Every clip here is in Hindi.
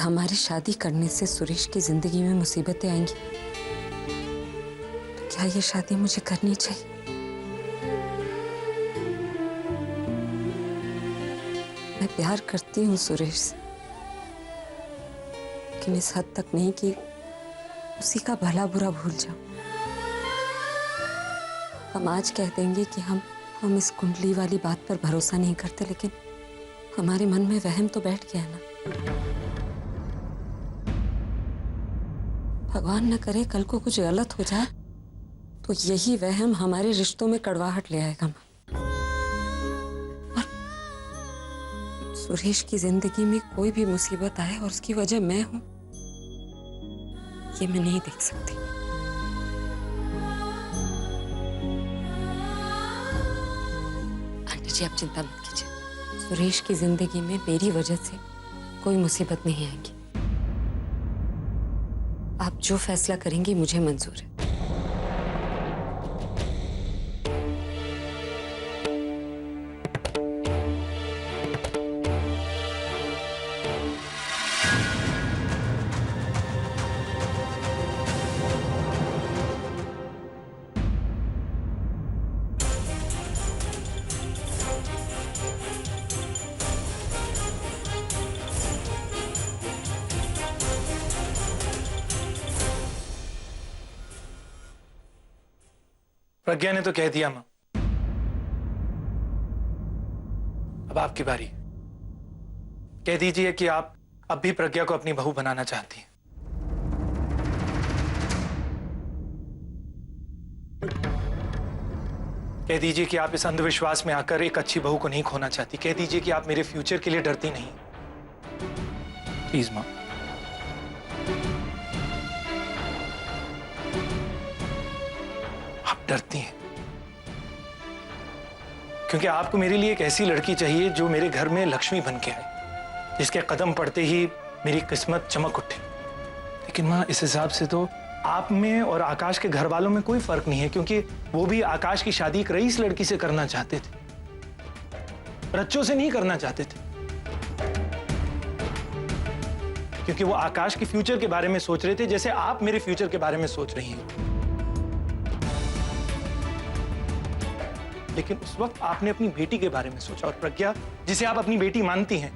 हमारी शादी करने से सुरेश की जिंदगी में मुसीबतें आएंगी तो क्या ये शादी मुझे करनी चाहिए? मैं प्यार करती हूँ सुरेश से, लेकिन इस हद तक नहीं कि उसी का भला बुरा भूल जाऊं। हम आज कह देंगे कि हम इस कुंडली वाली बात पर भरोसा नहीं करते, लेकिन हमारे मन में वहम तो बैठ गया है ना। भगवान न करे कल को कुछ गलत हो जाए तो यही वहम हमारे रिश्तों में कड़वाहट ले आएगा। और सुरेश की जिंदगी में कोई भी मुसीबत आए और उसकी वजह मैं हूं, ये मैं नहीं देख सकती। आंटी जी, आप चिंता मत कीजिए, सुरेश की जिंदगी में मेरी वजह से कोई मुसीबत नहीं आएगी। आप जो फैसला करेंगी मुझे मंजूर है। प्रज्ञा ने तो कह दिया मां, अब आपकी बारी। कह दीजिए कि आप अब भी प्रज्ञा को अपनी बहू बनाना चाहती हैं। कह दीजिए कि आप इस अंधविश्वास में आकर एक अच्छी बहू को नहीं खोना चाहती। कह दीजिए कि आप मेरे फ्यूचर के लिए डरती नहीं। प्लीज मां। आप डरती हैं क्योंकि आपको मेरे लिए एक ऐसी लड़की चाहिए जो मेरे घर में लक्ष्मी बन के आए, जिसके कदम पड़ते ही मेरी किस्मत चमक उठे। लेकिन मां, इस हिसाब से तो आप में और आकाश के घर वालों में कोई फर्क नहीं है, क्योंकि वो भी आकाश की शादी एक रईस लड़की से करना चाहते थे, रच्चों से नहीं करना चाहते थे। क्योंकि वो आकाश के फ्यूचर के बारे में सोच रहे थे जैसे आप मेरे फ्यूचर के बारे में सोच रही हैं। लेकिन उस वक्त आपने अपनी बेटी के बारे में सोचा, और प्रज्ञा जिसे आप अपनी बेटी मानती हैं,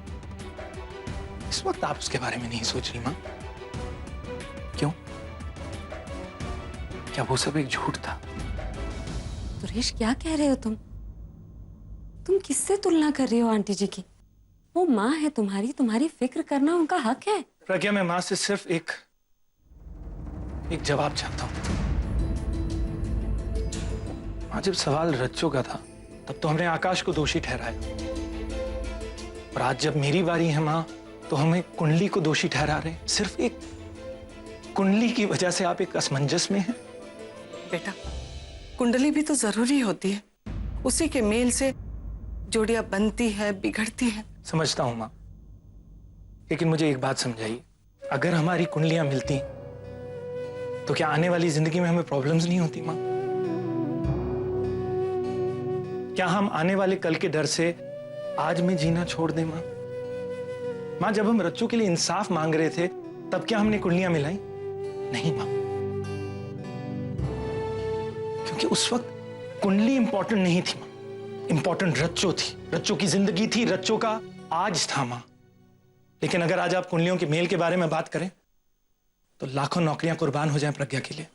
इस वक्त आप उसके बारे में नहीं सोच रही मां। क्यों? क्या वो सब एक झूठ था? सुरेश, क्या कह रहे हो तुम? किससे तुलना कर रहे हो आंटी जी की? वो माँ है तुम्हारी, तुम्हारी फिक्र करना उनका हक है। प्रज्ञा, मैं मां से सिर्फ एक जवाब चाहता हूं। मां, जब सवाल रज्जो का था तब तो हमने आकाश को दोषी ठहराया, और आज जब मेरी बारी है मां, तो हमें कुंडली को दोषी ठहरा रहे हैं। सिर्फ एक कुंडली की वजह से आप एक असमंजस में हैं। बेटा, कुंडली भी तो जरूरी होती है, उसी के मेल से जोड़ियां बनती है, बिगड़ती है। समझता हूं मां, लेकिन मुझे एक बात समझाइए, अगर हमारी कुंडलियां मिलती तो क्या आने वाली जिंदगी में हमें प्रॉब्लम्स नहीं होती मां? क्या हम आने वाले कल के डर से आज में जीना छोड़ दें मां? मां, जब हम रच्चू के लिए इंसाफ मांग रहे थे तब क्या हमने कुंडलियां मिलाई? नहीं मां, क्योंकि उस वक्त कुंडली इंपॉर्टेंट नहीं थी मां, इंपॉर्टेंट रच्चो थी। रच्चो की जिंदगी थी, रच्चो का आज था मां। लेकिन अगर आज आप कुंडलियों के मेल के बारे में बात करें तो लाखों नौकरियां कुर्बान हो जाएं प्रज्ञा के लिए।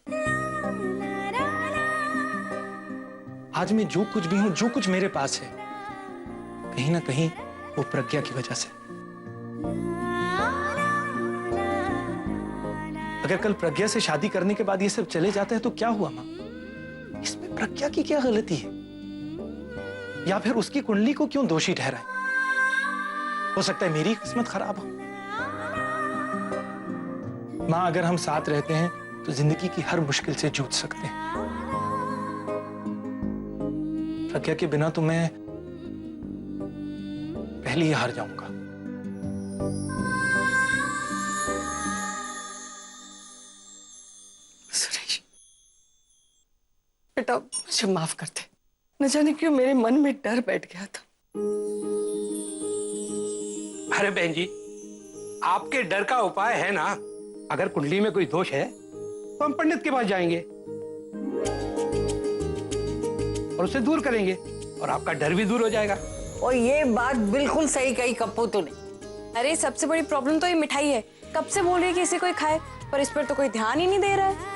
आज मैं जो कुछ भी हूं, जो कुछ मेरे पास है, कहीं ना कहीं वो प्रज्ञा की वजह से। अगर कल प्रज्ञा से शादी करने के बाद ये सब चले जाते हैं तो क्या हुआ मां? इसमें प्रज्ञा की क्या गलती है? या फिर उसकी कुंडली को क्यों दोषी ठहराएं? हो सकता है मेरी किस्मत खराब हो। मां, अगर हम साथ रहते हैं तो जिंदगी की हर मुश्किल से जूझ सकते हैं। प्रज्ञा के बिना तो मैं पहले ही हार जाऊंगा। सुरेश बेटा, मुझे माफ कर दे। न जाने क्यों मेरे मन में डर बैठ गया था। अरे बहन जी, आपके डर का उपाय है ना। अगर कुंडली में कोई दोष है तो हम पंडित के पास जाएंगे और उसे दूर करेंगे और आपका डर भी दूर हो जाएगा। और ये बात बिल्कुल सही कही कप्पू तूने। अरे सबसे बड़ी प्रॉब्लम तो ये मिठाई है। कब से बोल रही है कि इसे कोई खाए, पर इस पर तो कोई ध्यान ही नहीं दे रहा है।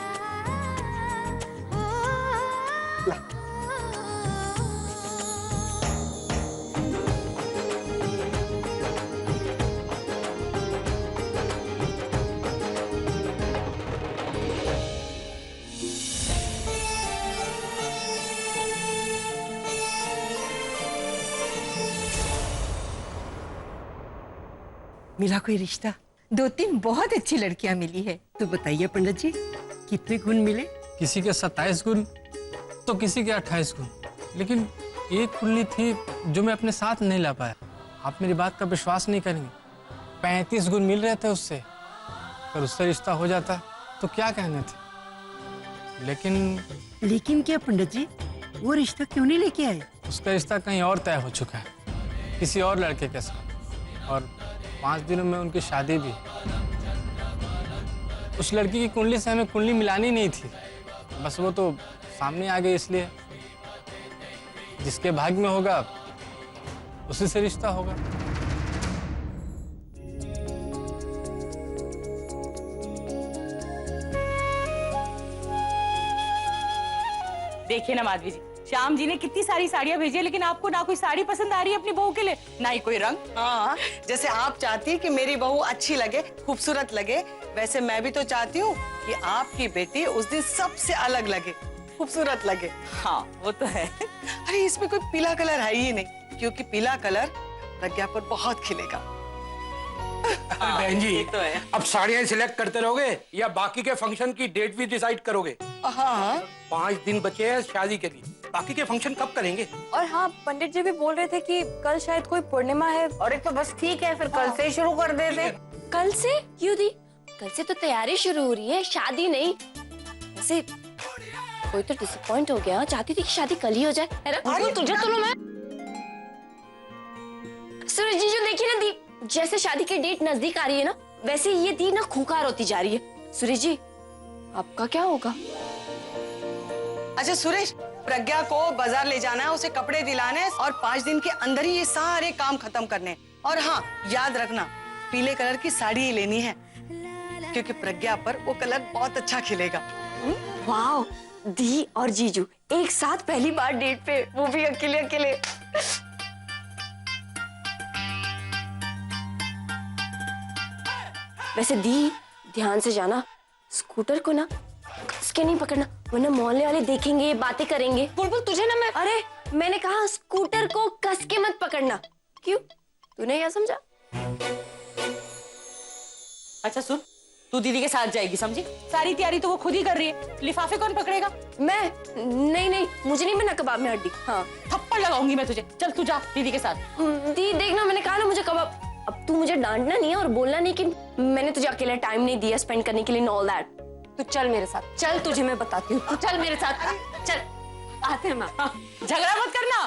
मिला कोई रिश्ता? 2-3 बहुत अच्छी लड़कियां मिली है। तो बताइए पंडित जी, कितने गुण मिले? किसी के 27 गुण तो किसी के 28 गुण, लेकिन एक कुंडली थी जो मैं अपने साथ नहीं ला पाया। आप मेरी बात का विश्वास नहीं करेंगे, 35 गुण मिल रहे थे उससे। अगर उससे रिश्ता हो जाता तो क्या कहने थे। लेकिन क्या पंडित जी, वो रिश्ता क्यों नहीं लेके आए? उसका रिश्ता कहीं और तय हो चुका है, किसी और लड़के के साथ, और 5 दिनों में उनकी शादी भी। उस लड़की की कुंडली से हमें कुंडली मिलानी नहीं थी, बस वो तो सामने आ गई, इसलिए जिसके भाग्य में होगा उसी से रिश्ता होगा। देखिए ना माधवी जी, श्याम जी ने कितनी सारी साड़ियां भेजी है, लेकिन आपको ना कोई साड़ी पसंद आ रही है अपनी बहू के लिए, ना ही कोई रंग। हाँ, जैसे आप चाहती हैं कि मेरी बहू अच्छी लगे, खूबसूरत लगे, वैसे मैं भी तो चाहती हूँ कि आपकी बेटी उस दिन सबसे अलग लगे, खूबसूरत लगे। हाँ वो तो है। अरे इसमें कोई पीला कलर है ही नहीं, क्योंकि पीला कलर प्रज्ञा पर बहुत खिलेगा। अरे बहन जी, तो है। अब साड़ियाँ सिलेक्ट करते रहोगे या बाकी के फंक्शन की डेट भी डिसाइड करोगे? हाँ 5 दिन बचे हैं शादी के लिए, बाकी के फंक्शन कब करेंगे? और हाँ, पंडित जी भी बोल रहे थे कि कल शायद कोई पूर्णिमा है। अरे तो बस ठीक है, फिर कल से शुरू कर देते। कल से क्यों दी? कल से तो तैयारी शुरू हो रही है, शादी नहीं। वैसे कोई तो डिसअपॉइंट हो गया, चाहती थी कि शादी कल ही हो जाए, है ना? अरे तुझे तो लो मैं। सूरज जी जो देखिए ना दी, जैसे शादी की डेट नजदीक आ रही है ना, वैसे ये दी ना खूंखार होती जा रही है। सूरज जी आपका क्या होगा? अच्छा सुरेश, प्रज्ञा को बाजार ले जाना है, उसे कपड़े दिलाने हैं और 5 दिन के अंदर ही ये सारे काम खत्म करने हैं। और हाँ याद रखना, पीले कलर की साड़ी ही लेनी है, क्योंकि प्रज्ञा पर वो कलर बहुत अच्छा खिलेगा। वाह, दी और जीजू एक साथ पहली बार डेट पे, वो भी अकेले अकेले। वैसे दी ध्यान से जाना, स्कूटर को ना कस के नहीं पकड़ना, वरना मोहल्ले वाले देखेंगे, बातें करेंगे। बुलबुल तुझे ना मैं, अरे मैंने कहा स्कूटर को कस के मत पकड़ना। क्यों, तूने क्या समझा? अच्छा सुन, तू दीदी के साथ जाएगी, समझी? सारी तैयारी तो वो खुद ही कर रही है, लिफाफे कौन पकड़ेगा? मैं नहीं, मुझे नहीं बना कबाब में हड्डी। हाँ थप्पड़ लगाऊंगी मैं तुझे। चल तू जा दीदी के साथ। दी देखना, मैंने कहा ना मुझे कबाब। अब तू मुझे डांटना नहीं है और बोलना नहीं कि मैंने तुझे अकेला टाइम नहीं दिया स्पेंड करने के लिए, ऑल दैट। तू चल मेरे साथ, चल तुझे मैं बताती हूँ। तू चल मेरे साथ, चल। आते हैं माँ। झगड़ा मत करना।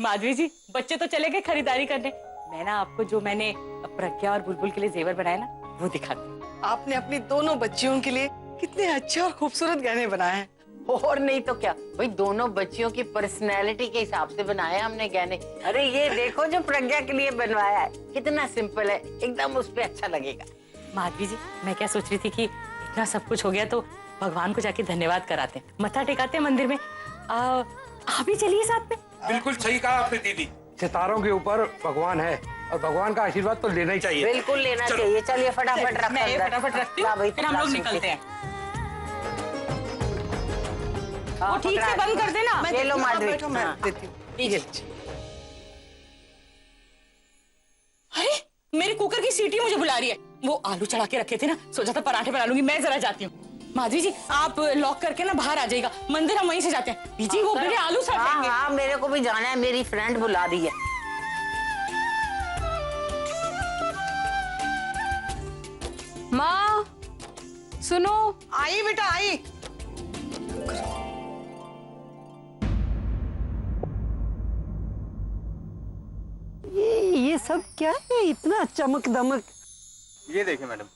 माधवी जी, बच्चे तो चले गए खरीदारी करने। मैं ना आपको जो मैंने प्रज्ञा और बुलबुल के लिए जेवर बनाए ना, वो दिखाती हूँ। आपने अपनी दोनों बच्चियों के लिए कितने अच्छे और खूबसूरत गहने बनाए हैं। और नहीं तो क्या भाई, दोनों बच्चियों की पर्सनैलिटी के हिसाब से बनाए हमने गहने। अरे ये देखो जो प्रज्ञा के लिए बनवाया है, कितना सिंपल है, एकदम उस पे अच्छा लगेगा। माधवी जी, मैं क्या सोच रही थी कि इतना सब कुछ हो गया तो भगवान को जाके धन्यवाद कराते हैं, मत्था टेकाते हैं मंदिर में। आप भी चलिए साथ में। बिल्कुल सही कहा आपने दीदी, सितारों के ऊपर भगवान है और भगवान का आशीर्वाद तो लेना ही चाहिए। बिल्कुल लेना चाहिए। चलिए फटाफट रख, मैं ये फटाफट रखती हूँ, फिर हम लोग निकलते हैं। वो ठीक से बंद कर देना। ये लो माधवी। बैठो, मैं देती हूँ। अरे मेरे कुकर की सीटी मुझे बुला रही है। वो आलू चढ़ा के रखे थे ना, सोचा था पराठे बना लूंगी। मैं जरा जाती हूँ। माधवी जी आप लॉक करके ना बाहर आ जाइएगा, मंदिर हम वहीं से जाते हैं। बीजी वो मेरे आलू सड़ेंगे। हाँ, मेरे को भी जाना है, मेरी फ्रेंड बुला रही है। माँ सुनो। आई बेटा आई। ये सब क्या है इतना चमक दमक? ये देखिए मैडम।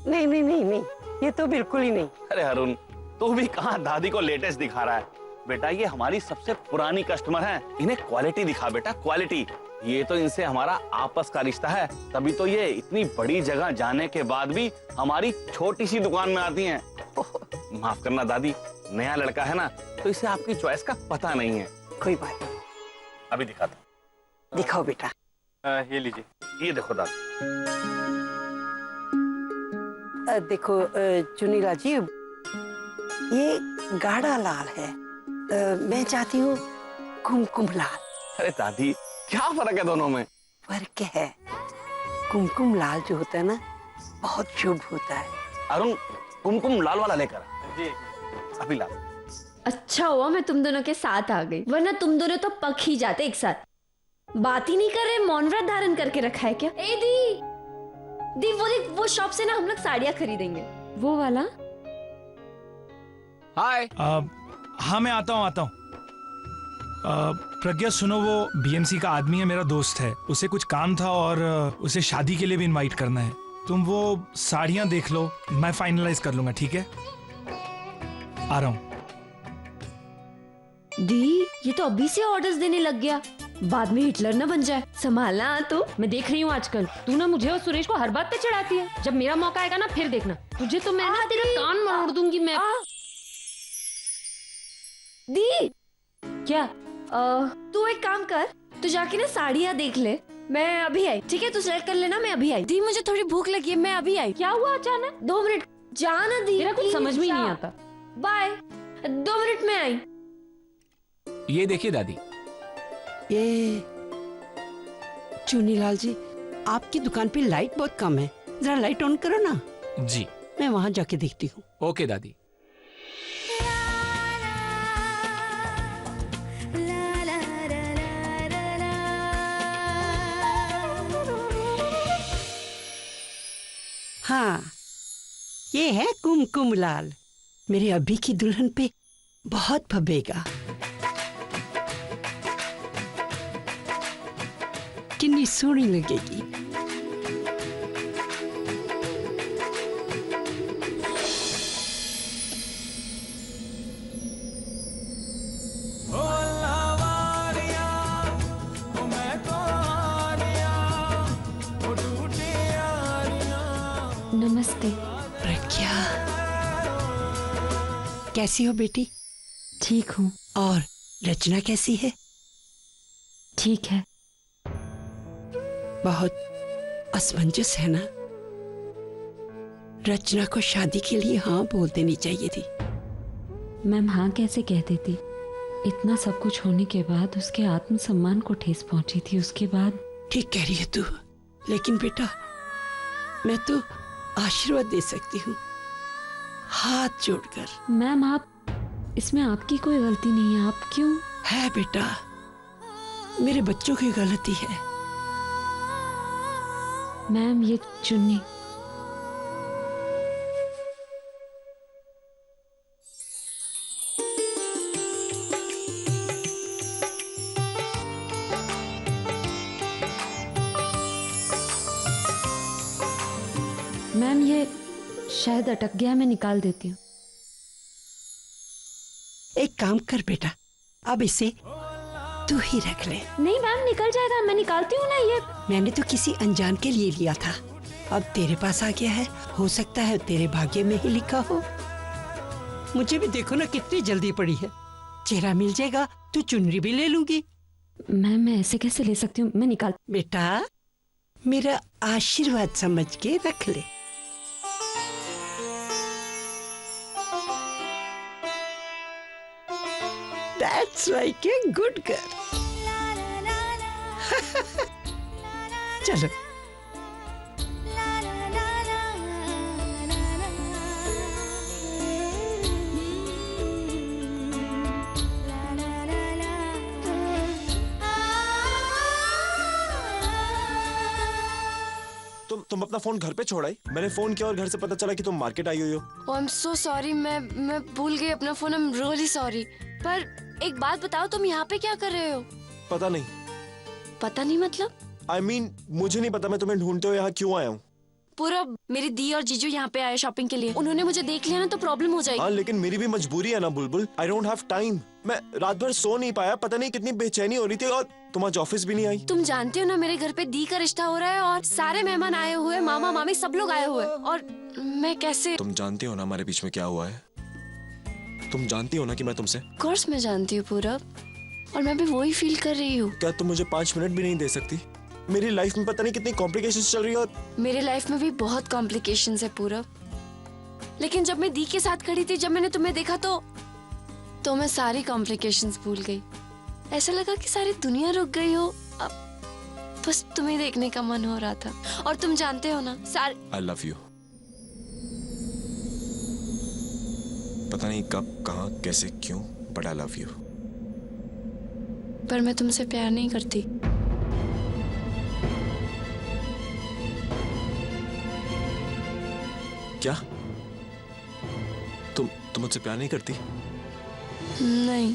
नहीं नहीं नहीं नहीं, ये तो बिल्कुल ही नहीं। अरे अरुण, तू भी कहाँ दादी को लेटेस्ट दिखा रहा है? बेटा ये हमारी सबसे पुरानी कस्टमर है, इन्हें क्वालिटी दिखा बेटा, क्वालिटी। ये तो इनसे हमारा आपस का रिश्ता है, तभी तो ये इतनी बड़ी जगह जाने के बाद भी हमारी छोटी सी दुकान में आती हैं। माफ करना दादी, नया लड़का है ना, तो इसे आपकी चॉइस का पता नहीं है। कोई बात नहीं, अभी दिखाता हूं। दिखाओ बेटा। ये लीजिए, ये देखो दादी। देखो चुनीला जी, ये गाढ़ा लाल है, मैं चाहती हूँ कुमकुम लाल। अरे दादी, क्या फर्क है दोनों में? फर्क है, कुमकुम लाल जो होता है ना, बहुत शुभ होता है। अरुण, कुमकुम लाल वाला लेकर जी, अभी ला। अच्छा हुआ मैं तुम दोनों के साथ आ गई, वरना तुम दोनों तो पक ही जाते एक साथ। बात ही नहीं कर रहे, मौन व्रत धारण करके रखा है क्या? ए दी, वो शॉप से ना हम लोग साड़ियाँ खरीदेंगे, वो वाला। हाय। हाँ मैं आता हूँ। प्रज्ञा सुनो, वो बीएमसी का आदमी है, मेरा दोस्त है, उसे कुछ काम था और उसे शादी के लिए भी इनवाइट करना है। तुम वो साड़ियाँ देख लो, मैं फाइनलाइज कर लूंगा, ठीक है? आ रहा हूँ। दी, ये तो अभी से ऑर्डर्स देने लग गया, बाद में हिटलर ना बन जाए। संभालना तो। मैं देख रही हूँ आजकल तू ना मुझे और सुरेश को हर बात पे चिढ़ाती है। जब मेरा मौका आएगा ना फिर देखना, तुझे तो मैं ना तेरा कान मरोड़ दूंगी मैं। दी, क्या? तू एक काम कर, तू जाके ना साड़ियाँ देख ले, मैं अभी आई, ठीक है? तू सेलेक्ट कर लेना, मैं अभी आई। दी, मुझे थोड़ी भूख लगी है, मैं अभी आई। क्या हुआ अचानक? 2 मिनट, जाना दी। तेरा कुछ समझ में ही नहीं आता। बाय, 2 मिनट में आई। ये देखिए दादी, ये चुनीलाल जी, आपकी दुकान पे लाइट बहुत कम है, जरा लाइट ऑन करो ना। जी, मैं वहां जाके देखती हूँ। ओके दादी। हाँ, ये है कुमकुम लाल, मेरे अभी की दुल्हन पे बहुत भभेगा। कितनी सोहनी लगेगी। नमस्ते। प्रज्ञा, कैसी हो बेटी? ठीक हूँ। और रचना कैसी है? ठीक है। बहुत असमंजस है ना? रचना को शादी के लिए हाँ बोल देनी चाहिए थी। मैम हाँ कैसे कह देती? इतना सब कुछ होने के बाद उसके आत्मसम्मान को ठेस पहुंची थी। उसके बाद। ठीक कह रही है तू, लेकिन बेटा मैं तो आशीर्वाद दे सकती हूँ हाथ जोड़कर। मैम आप, इसमें आपकी कोई गलती नहीं है। आप क्यों? है बेटा, मेरे बच्चों की गलती है। मैम ये चुन्नी। मैम ये शायद अटक गया, मैं निकाल देती हूँ। एक काम कर बेटा, अब इसे तू ही रख ले। नहीं मैम निकल जाएगा, मैं निकालती हूँ ना। ये मैंने तो किसी अनजान के लिए लिया था, अब तेरे पास आ गया है, हो सकता है तेरे भाग्य में ही लिखा हो। मुझे भी देखो ना कितनी जल्दी पड़ी है, चेहरा मिल जाएगा तो चुनरी भी ले लूंगी। मैम मैं ऐसे कैसे ले सकती हूँ? मैं निकाल। बेटा मेरा आशीर्वाद समझ के रख ले। That's like a good girl. चलो। तुम अपना फोन घर पे छोड़ आई? मैंने फोन किया और घर से पता चला कि तुम मार्केट आई हुई हो। Oh, I'm so sorry, मैं भूल गई अपना फोन। I'm really sorry। पर एक बात बताओ, तुम यहाँ पे क्या कर रहे हो? पता नहीं। पता नहीं मतलब? I mean, मुझे नहीं पता मैं तुम्हें ढूंढते हुए यहाँ क्यों आया हूँ। पूरब, मेरी दी और जीजू यहाँ पे आए शॉपिंग के लिए। उन्होंने मुझे देख लिया ना तो प्रॉब्लम हो जाएगी। हाँ, लेकिन मेरी भी मजबूरी है ना बुलबुल। I don't have time। मैं रात भर सो नहीं पाया, पता नहीं कितनी बेचैनी हो रही थी, और तुम आज ऑफिस भी नहीं आई। तुम जानते हो ना मेरे घर पे दी का रिश्ता हो रहा है और सारे मेहमान आए हुए, मामा मामी सब लोग आए हुए, और मैं कैसे। तुम जानती हो ना हमारे बीच में क्या हुआ है? तुम जानती हो ना कि मैं तुमसे। कोर्स मैं जानती हूँ पूरब, और मैं भी वही फील कर रही हूँ। क्या तुम मुझे 5 मिनट भी नहीं दे सकती? मेरी लाइफ में पता नहीं कितनी कॉम्प्लिकेशंस चल रही है। और मेरी लाइफ में भी बहुत कॉम्प्लिकेशंस है पूरब, लेकिन जब मैं दी के साथ खड़ी थी, जब मैंने तुम्हें देखा तो मैं सारी कॉम्प्लिकेशंस भूल गई। ऐसा लगा कि सारी दुनिया रुक गई हो, अब बस तुम्हें देखने का मन हो रहा था। और तुम जानते हो ना I love you। पता नहीं कब, कहाँ, कैसे, क्यों, but I love you। पर मैं तुमसे प्यार नहीं करती। क्या? तुम मुझसे प्यार नहीं करती? नहीं।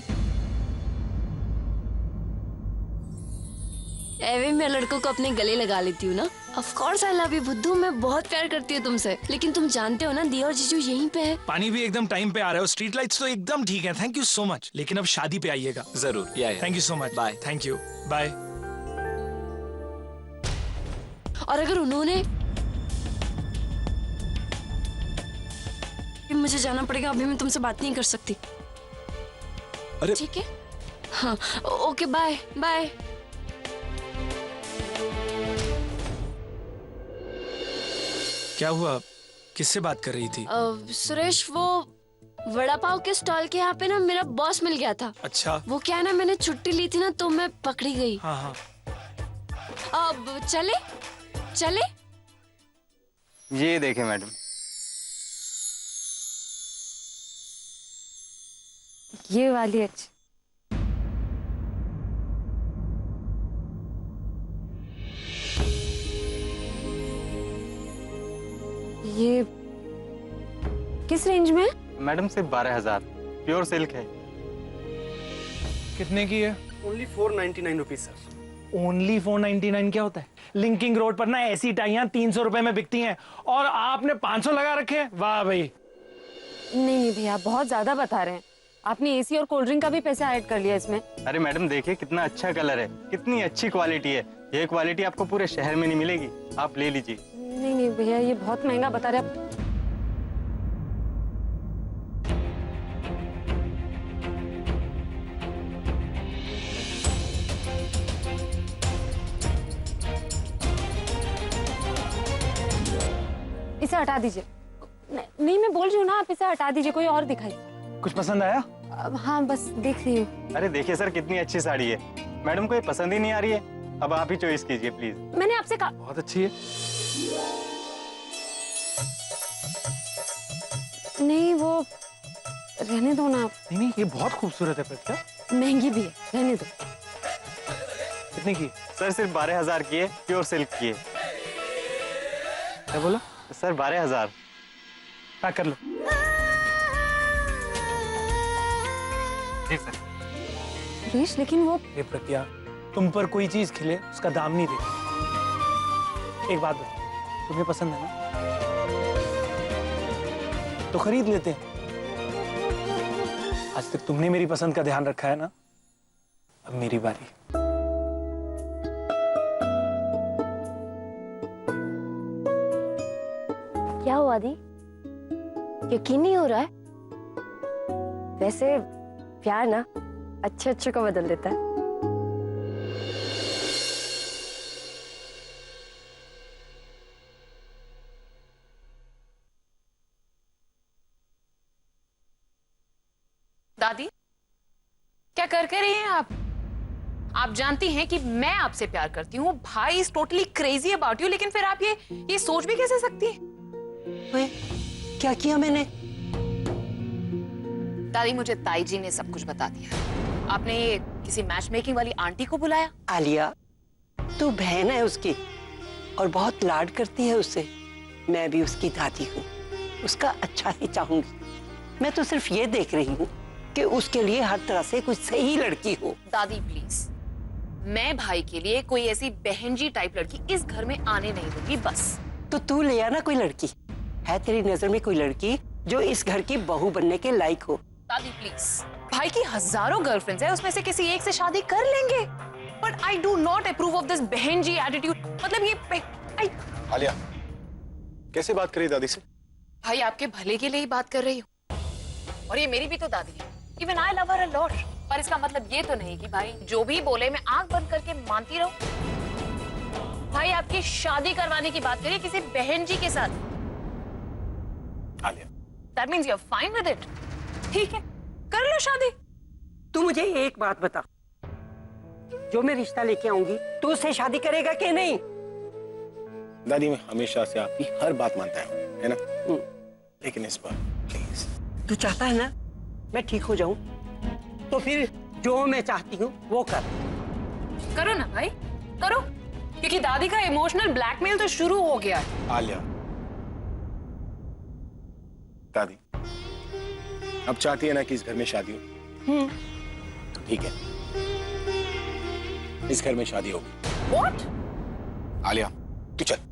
एवे मैं लड़कों को अपने गले लगा लेती हूँ ना। Of course I love you बुद्धू, मैं बहुत प्यार करती हूँ तुमसे, लेकिन तुम जानते हो ना दी और जीजू यहीं पे है। पानी भी एकदम टाइम पे आ रहा है, स्ट्रीट लाइट्स तो एकदम ठीक है। Thank you so much. लेकिन अब शादी पे आइएगा जरूर। Thank you so much. Bye. Thank you, bye. और अगर उन्होंने, मुझे जाना पड़ेगा, अभी मैं तुमसे बात नहीं कर सकती। अरे ठीक है, हाँ ओके, बाय बाय। क्या हुआ? किससे बात कर रही थी? सुरेश, वो वड़ा पाव के स्टॉल के यहाँ पे ना मेरा बॉस मिल गया था। अच्छा। वो क्या है ना, मैंने छुट्टी ली थी ना तो मैं पकड़ी गई। हाँ हाँ। अब चले चले। ये देखे मैडम, ये वाली अच्छी। ये किस रेंज में है? मैडम सिर्फ 12,000, प्योर सिल्क है। कितने की है? Only 499 rupees sir. ओनली 499 क्या होता है? लिंकिंग रोड पर ना ऐसी टाइयां 300 रुपए में बिकती हैं, और आपने 500 लगा रखे हैं। वाह भाई। नहीं भैया, बहुत ज्यादा बता रहे हैं। आपने एसी और कोल्ड ड्रिंक का भी पैसा ऐड कर लिया इसमें। अरे मैडम देखिए कितना अच्छा कलर है, कितनी अच्छी क्वालिटी है। ये क्वालिटी आपको पूरे शहर में नहीं मिलेगी, आप ले लीजिए। नहीं भैया, ये बहुत महंगा बता रहे हैं। इसे हटा दीजिए। नहीं, मैं बोल रही हूँ ना, आप इसे हटा दीजिए, कोई और दिखाइए। कुछ पसंद आया? हाँ, बस देख रही हूँ। अरे देखिए सर, कितनी अच्छी साड़ी है। मैडम को ये पसंद ही नहीं आ रही है, अब आप ही चॉइस कीजिए प्लीज। मैंने आपसे कहा। बहुत अच्छी है। नहीं, वो रहने दो ना आप। नहीं, ये बहुत खूबसूरत है प्रज्ञा। महंगी भी है, रहने दो। कितने की? सर सिर्फ 12,000 की है, प्योर सिल्क की है। क्या बोला? सर 12,000। पैक कर लो। जी सर। सुरेश, लेकिन वो प्रज्ञा, तुम पर कोई चीज खिले उसका दाम नहीं देती। एक बात बताओ, तुम्हें पसंद है ना, तो खरीद लेते हैं। आज तक तुमने मेरी पसंद का ध्यान रखा है ना, अब मेरी बारी। क्या हुआ दी? यकीन नहीं हो रहा है? वैसे प्यार ना अच्छे अच्छे को बदल देता है। दादी, क्या कर रही हैं आप? आप जानती हैं कि मैं आपसे प्यार करती हूँ, भाई is totally crazy about you, लेकिन फिर आप ये सोच भी कैसे सकती हैं? क्या किया मैंने? दादी, मुझे ताई जी ने सब कुछ बता दिया। आपने ये किसी मैच मेकिंग वाली आंटी को बुलाया। आलिया, तू बहन है उसकी और बहुत लाड करती है उससे। मैं भी उसकी दादी हूँ, उसका अच्छा ही चाहूंगी। मैं तो सिर्फ ये देख रही हूँ कि उसके लिए हर तरह से कुछ सही लड़की हो। दादी प्लीज, मैं भाई के लिए कोई ऐसी बहन जी टाइप लड़की इस घर में आने नहीं दूंगी, बस। तो तू ले आना कोई लड़की। है तेरी नजर में कोई लड़की जो इस घर की बहू बनने के लायक हो? दादी प्लीज, भाई की हजारों गर्लफ्रेंड्स है, उसमें से किसी एक से शादी कर लेंगे। But I do not approve of this बहन जी एटीट्यूड। मतलब ये आलिया, कैसे बात करी दादी से? भाई आपके भले के लिए ही बात कर रही हूँ, और ये मेरी भी तो दादी है। Even I love her a lot, पर इसका मतलब ये तो नहीं कि भाई जो भी बोले मैं आंख बंद करके मानती रहूं। भाई आपकी शादी करवाने की बात करिए किसी बहन जी के साथ। Alia, that means you are fine with it. ठीक है, कर लो शादी। तू मुझे एक बात बता, जो मैं रिश्ता लेके आऊंगी तू उससे शादी करेगा कि नहीं? दादी, मैं हमेशा से आपकी हर बात मानता है ना? लेकिन इस बार प्लीज। तू चाहता है ना मैं ठीक हो जाऊं, तो फिर जो मैं चाहती हूँ वो कर। करो ना भाई, करो, क्योंकि दादी का इमोशनल ब्लैकमेल तो शुरू हो गया है। आलिया, दादी अब चाहती है ना कि इस घर में शादी हो? तो ठीक है, इस घर में शादी होगी। What? आलिया, तू चल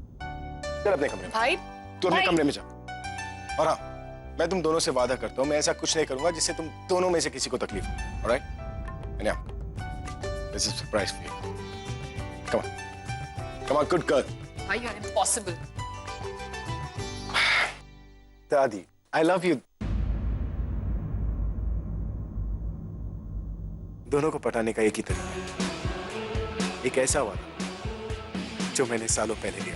अपने कमरे में। भाई, तू अपने कमरे में जा। और हाँ, मैं तुम दोनों से वादा करता हूँ, मैं ऐसा कुछ नहीं करूंगा जिससे तुम दोनों में से किसी को तकलीफ हो। Alright? And this is surprise for you. Come on, come on, good girl. भाई यू आर इम्पॉसिबल। दादी, आई लव यू। दोनों को पटाने का एक ही तरीका है, एक ऐसा वादा जो मैंने सालों पहले लिया।